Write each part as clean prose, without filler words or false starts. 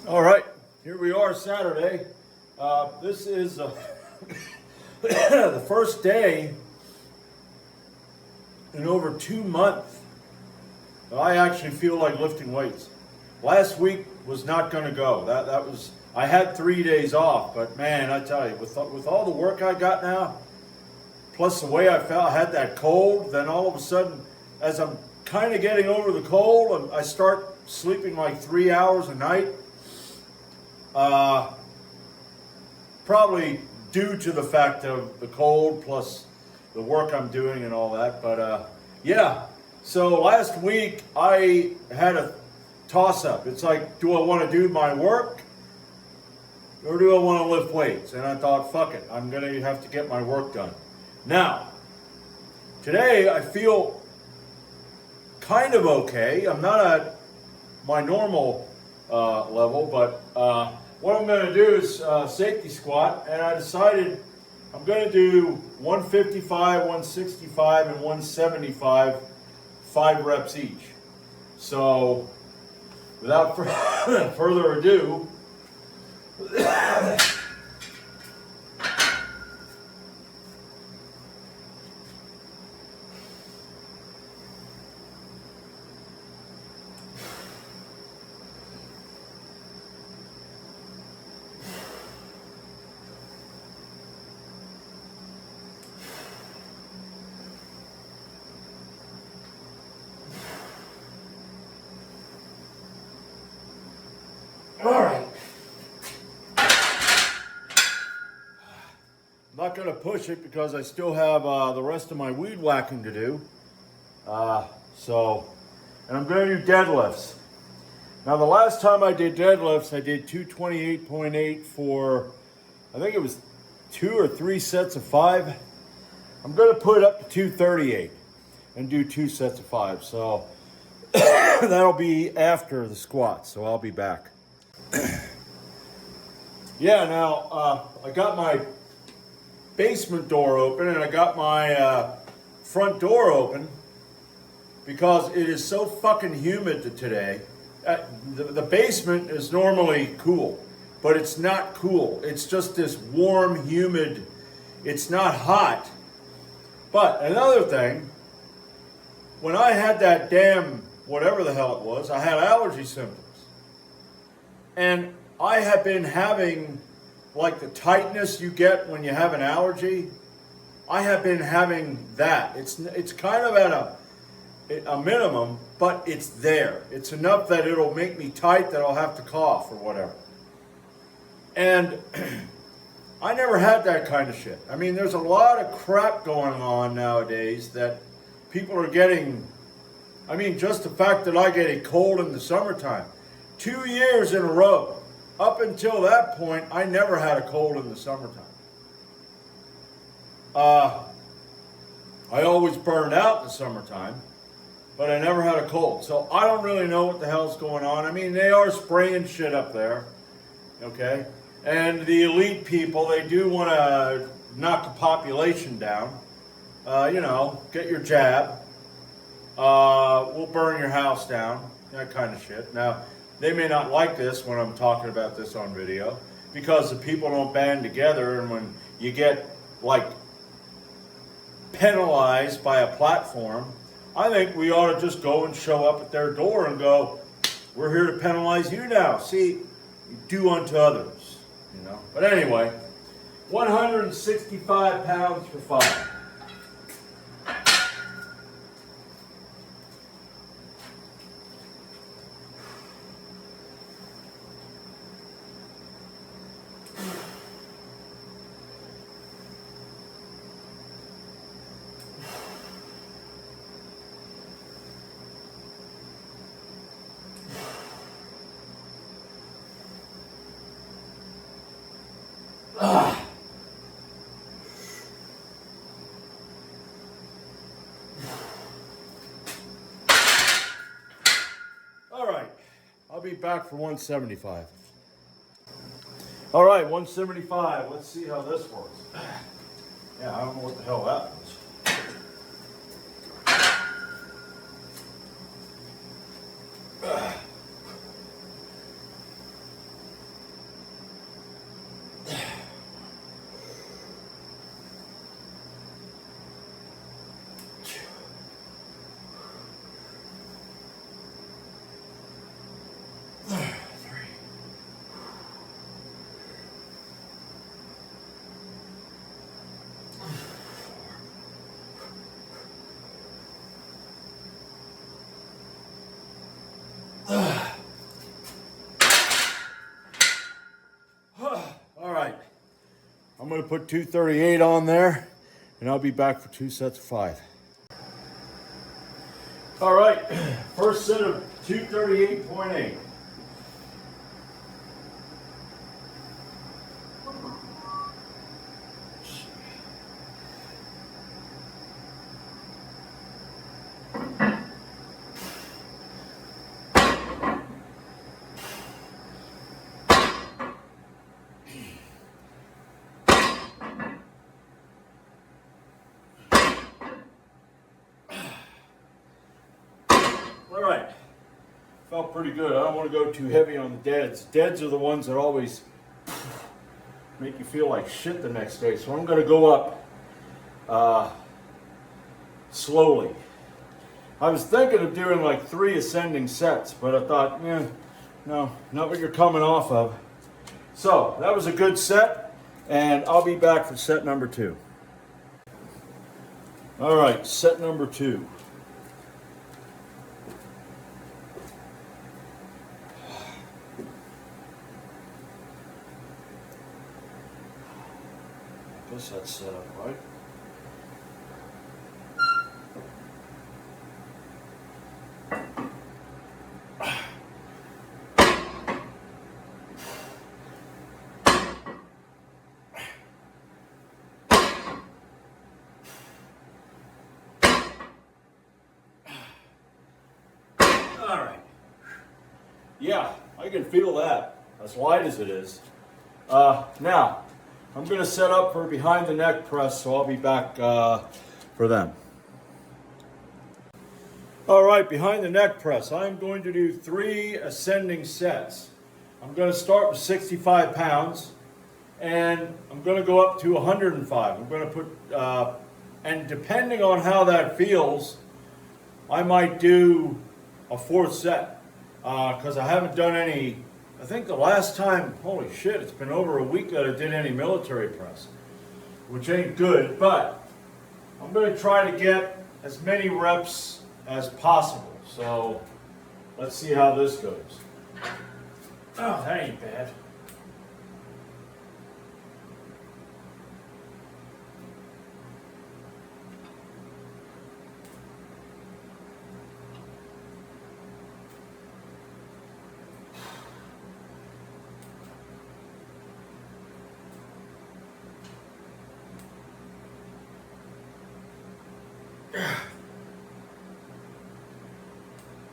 All right, here we are Saturday. This is the first day in over 2 months that I actually feel like lifting weights. Last week was not going to go. I had 3 days off, but man, I tell you, with all the work I got now, plus the way I felt, I had that cold, then all of a sudden, as I'm kind of getting over the cold, I start sleeping like 3 hours a night. Probably due to the fact of the cold plus the work I'm doing and all that. But yeah, so last week I had a toss-up. It's like, do I want to do my work or do I want to lift weights? And I thought, fuck it, I'm going to have to get my work done. Now, today I feel kind of okay. I'm not at my normal level, but what I'm going to do is safety squat, and I decided I'm going to do 155, 165, and 175, 5 reps each. So, without further ado, all right. I'm not going to push it because I still have the rest of my weed whacking to do. And I'm going to do deadlifts. Now, the last time I did deadlifts, I did 228.8 for, I think it was 2 or 3 sets of 5. I'm going to put it up to 238 and do 2 sets of 5. So that'll be after the squats, so I'll be back. Yeah, now I got my basement door open and I got my front door open because it is so fucking humid today. The basement is normally cool, but it's not cool. It's just this warm, humid, it's not hot. But another thing, when I had that damn, whatever the hell it was, I had allergy symptoms. And I have been having, like the tightness you get when you have an allergy, I have been having that. It's kind of at a minimum, but it's there. It's enough that it'll make me tight that I'll have to cough or whatever. And I never had that kind of shit. I mean, there's a lot of crap going on nowadays that people are getting. I mean, just the fact that I get a cold in the summertime. 2 years in a row. Up until that point, I never had a cold in the summertime. I always burned out in the summertime, but I never had a cold. So I don't really know what the hell's going on. I mean, they are spraying shit up there, okay? And the elite people, they do want to knock the population down. Get your jab. We'll burn your house down, that kind of shit. Now, they may not like this when I'm talking about this on video because the people don't band together, and when you get like penalized by a platform, I think we ought to just go and show up at their door and go, we're here to penalize you now. See, do unto others, But anyway, 165 pounds for 5. All right, I'll be back for 175. All right, 175. Let's see how this works. Yeah, I don't know what the hell that was. put 238 on there, and I'll be back for 2 sets of 5. All right, first set of 238.8. All right, felt pretty good. I don't want to go too heavy on the deads. Deads are the ones that always make you feel like shit the next day. So I'm going to go up slowly. I was thinking of doing like 3 ascending sets, but I thought, no, not what you're coming off of. So that was a good set, and I'll be back for set number 2. All right, set number 2. I guess that's set up right. All right. Yeah, I can feel that, as light as it is. Now, I'm going to set up for behind the neck press, so I'll be back for them. All right, behind the neck press, I'm going to do 3 ascending sets. I'm going to start with 65 pounds, and I'm going to go up to 105. I'm going to put, and depending on how that feels, I might do a 4th set, because I haven't done any. I think the last time, holy shit, it's been over a week that I did any military press, which ain't good, but I'm going to try to get as many reps as possible. So let's see how this goes. Oh, that ain't bad.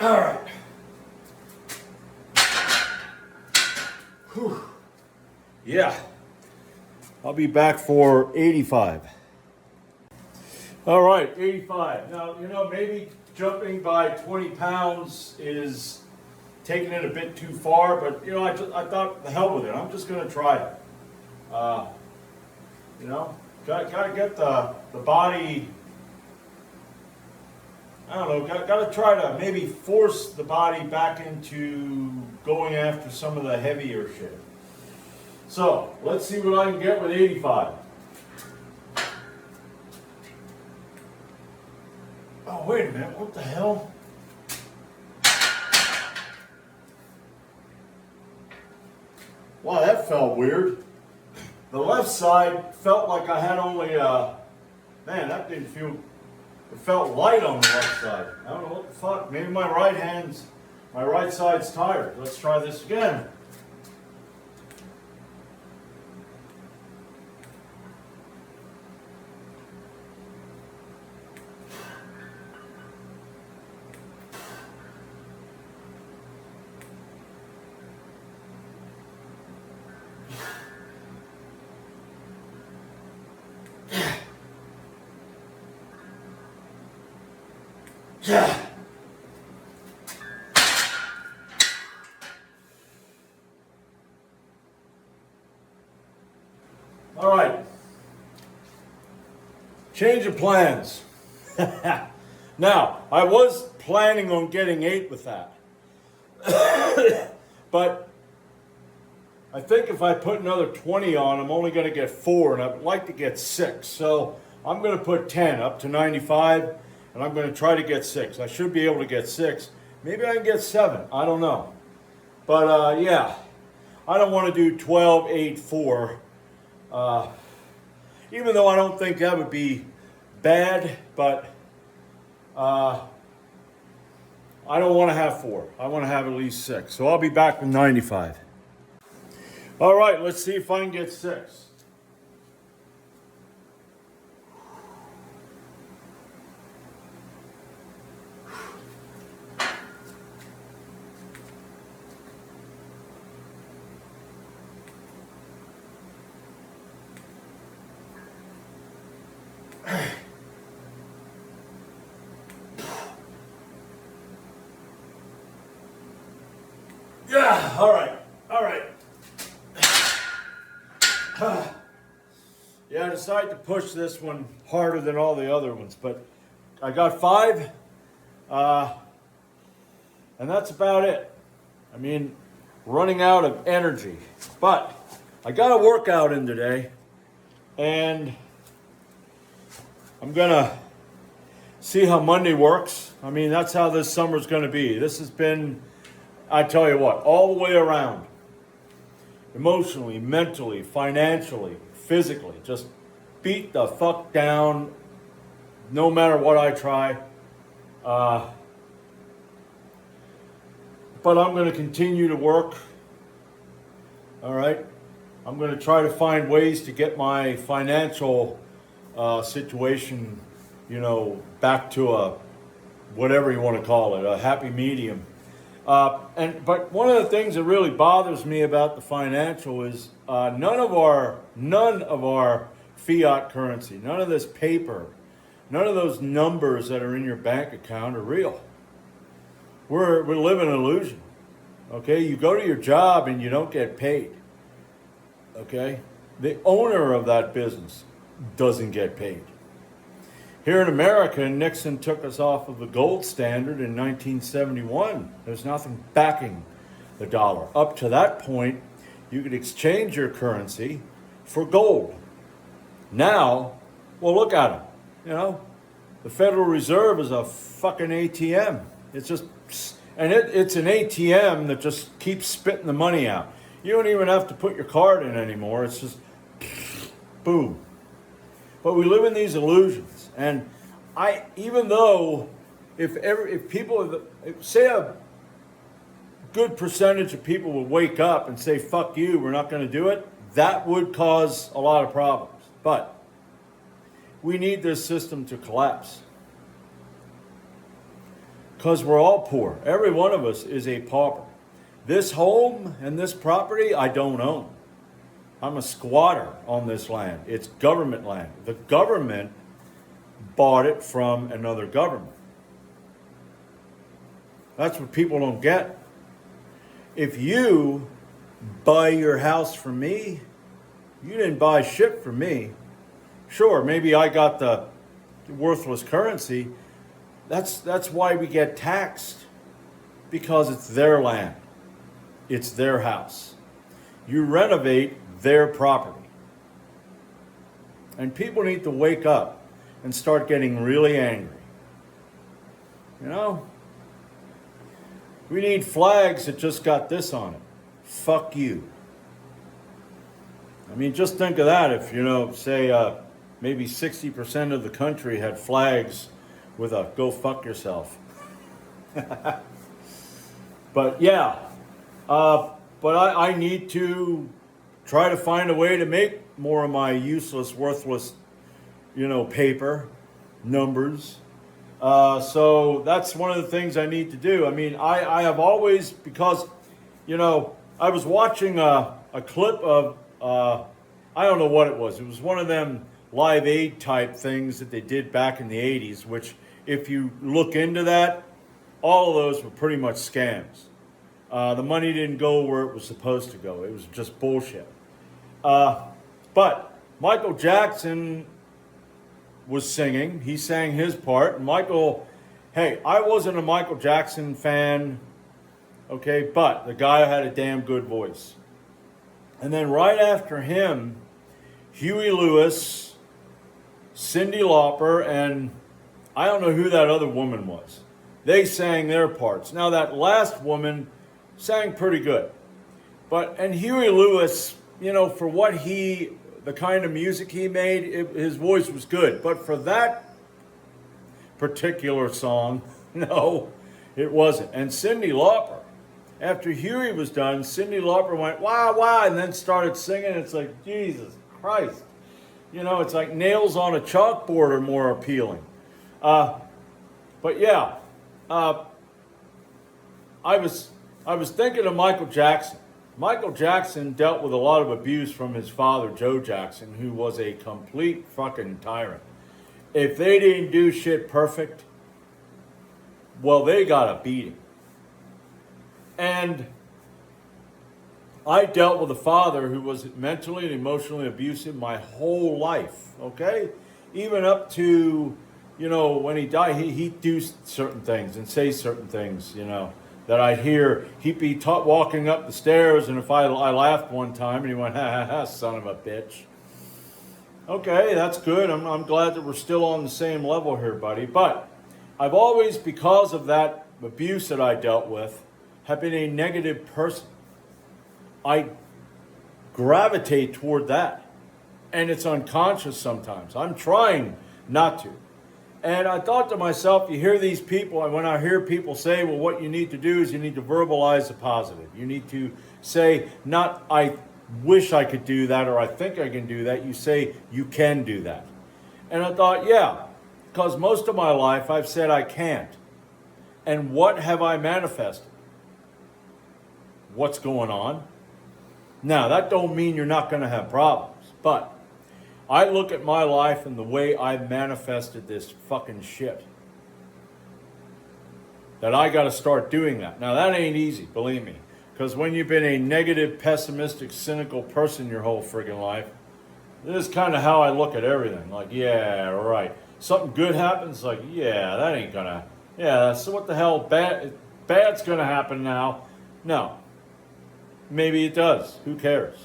All right. Whew. Yeah. I'll be back for 85. All right, 85. Now, maybe jumping by 20 pounds is taking it a bit too far, but, I thought, the hell with it. I'm just going to try it. Got to get the body. I don't know, got to try to maybe force the body back into going after some of the heavier shit. So, let's see what I can get with 85. Oh, wait a minute, what the hell? Wow, that felt weird. The left side felt like I had only, man, that didn't feel. It felt light on the left side. I don't know what the fuck. Maybe my right side's tired. Let's try this again. Yeah. All right. Change of plans. Now, I was planning on getting 8 with that. But I think if I put another 20 on, I'm only going to get 4, and I'd like to get 6. So I'm going to put 10 up to 95. And I'm going to try to get 6. I should be able to get 6. Maybe I can get 7. I don't know. But yeah, I don't want to do 12, 8, 4. even though I don't think that would be bad, but I don't want to have 4. I want to have at least 6. So I'll be back with 95. All right, let's see if I can get 6. Yeah, all right. Yeah, I decided to push this one harder than all the other ones, but I got 5, and that's about it. I mean, running out of energy, but I got a workout in today, and I'm gonna see how Monday works. I mean, that's how this summer's gonna be. This has been, I tell you what, all the way around. Emotionally, mentally, financially, physically, just beat the fuck down no matter what I try. But I'm going to continue to work. All right. I'm going to try to find ways to get my financial situation, back to a, whatever you want to call it, a happy medium. But one of the things that really bothers me about the financial is none of our fiat currency, none of this paper, none of those numbers that are in your bank account are real. We live in an illusion. Okay, you go to your job and you don't get paid. Okay, the owner of that business doesn't get paid. Here in America, Nixon took us off of the gold standard in 1971. There's nothing backing the dollar. Up to that point, you could exchange your currency for gold. Now, well, look at them. The Federal Reserve is a fucking ATM. It's just, and it's an ATM that just keeps spitting the money out. You don't even have to put your card in anymore. It's just, boom. But we live in these illusions. And even though if people, say a good percentage of people would wake up and say, fuck you, we're not going to do it, that would cause a lot of problems. But we need this system to collapse. Because we're all poor. Every one of us is a pauper. This home and this property, I don't own. I'm a squatter on this land. It's government land. The government bought it from another government. That's what people don't get. If you buy your house from me, you didn't buy shit from me. Sure, maybe I got the worthless currency. That's why we get taxed. Because it's their land. It's their house. You renovate their property. And people need to wake up and start getting really angry. We need flags that just got this on it. Fuck you. I mean, just think of that if, say, maybe 60% of the country had flags with a go fuck yourself. But yeah, but I need to try to find a way to make more of my useless, worthless, paper, numbers. So that's one of the things I need to do. I mean, I have always, because, I was watching a clip of, I don't know what it was. It was one of them Live Aid type things that they did back in the 80s, which if you look into that, all of those were pretty much scams. The money didn't go where it was supposed to go. It was just bullshit. But Michael Jackson was singing. He sang his part. Michael, hey, I wasn't a Michael Jackson fan, okay, but the guy had a damn good voice. And then right after him, Huey Lewis, Cyndi Lauper, and I don't know who that other woman was. They sang their parts. Now that last woman sang pretty good. And Huey Lewis, for what he the kind of music he made, his voice was good. But for that particular song, no, it wasn't. And Cyndi Lauper, after Huey was done, Cyndi Lauper went, wah, wah, and then started singing. It's like, Jesus Christ. You know, it's like nails on a chalkboard are more appealing. But yeah, I was thinking of Michael Jackson. Michael Jackson dealt with a lot of abuse from his father, Joe Jackson, who was a complete fucking tyrant. If they didn't do shit perfect, well, they got a beating. And I dealt with a father who was mentally and emotionally abusive my whole life, okay? Even up to, you know, when he died, he'd do certain things and say certain things, you know, that I'd hear. He'd be walking up the stairs, and if I laughed one time, and he went, ha, ha, ha, son of a bitch. Okay, that's good. I'm glad that we're still on the same level here, buddy. But I've always, because of that abuse that I dealt with, have been a negative person. I gravitate toward that. And it's unconscious sometimes. I'm trying not to. And I thought to myself, you hear these people, and when I hear people say, well, what you need to do is you need to verbalize the positive. You need to say, not I wish I could do that or I think I can do that. You say you can do that. And I thought, yeah, because most of my life I've said I can't. And what have I manifested? What's going on? Now, that don't mean you're not going to have problems, but I look at my life and the way I've manifested this fucking shit. That I got to start doing that. Now, that ain't easy, believe me. Because when you've been a negative, pessimistic, cynical person your whole friggin' life, this is kind of how I look at everything. Like, yeah, right. Something good happens, like, yeah, that ain't gonna, yeah, so what the hell, bad's gonna happen now. No. Maybe it does. Who cares?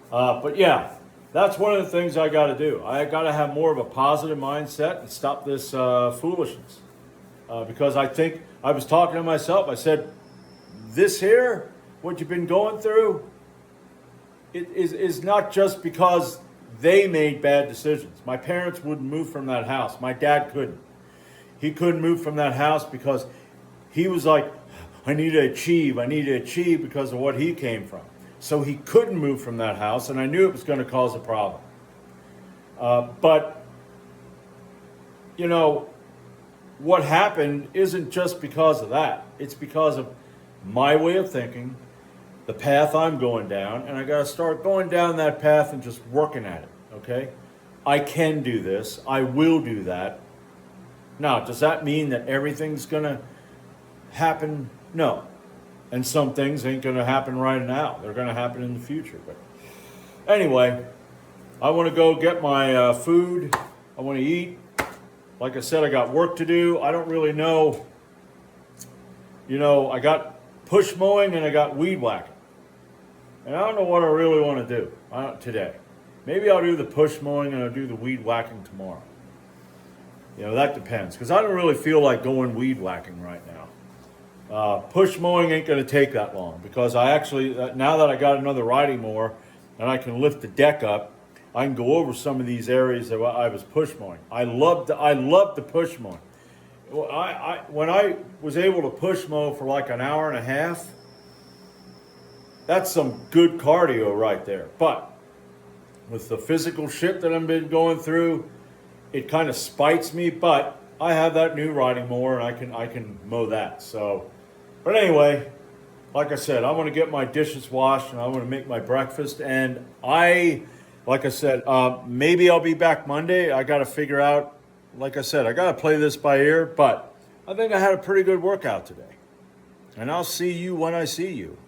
But yeah, that's one of the things I got to do. I got to have more of a positive mindset and stop this foolishness. Because I think, I was talking to myself, I said, this here, what you've been going through, it is not just because they made bad decisions. My parents wouldn't move from that house. My dad couldn't. He couldn't move from that house because he was like, I need to achieve because of what he came from. So he couldn't move from that house, and I knew it was going to cause a problem. But, you know, what happened isn't just because of that. It's because of my way of thinking, the path I'm going down, and I got to start going down that path and just working at it, okay? I can do this. I will do that. Now, does that mean that everything's going to happen? No. And some things ain't going to happen right now. They're going to happen in the future. But anyway, I want to go get my food. I want to eat. Like I said, I got work to do. I don't really know. You know, I got push mowing and I got weed whacking. And I don't know what I really want to do today. Maybe I'll do the push mowing and I'll do the weed whacking tomorrow. You know, that depends. Because I don't really feel like going weed whacking right now. Push mowing ain't going to take that long. Because I actually, now that I got another riding mower and I can lift the deck up, I can go over some of these areas that I was push mowing. I loved the push mowing. When I was able to push mow for like an hour and a half, that's some good cardio right there. But with the physical shit that I've been going through, it kind of spites me. But I have that new riding mower, and I can mow that. So, but anyway, like I said, I want to get my dishes washed, and I want to make my breakfast. And like I said, maybe I'll be back Monday. I got to figure out. Like I said, I got to play this by ear, but I think I had a pretty good workout today. And I'll see you when I see you.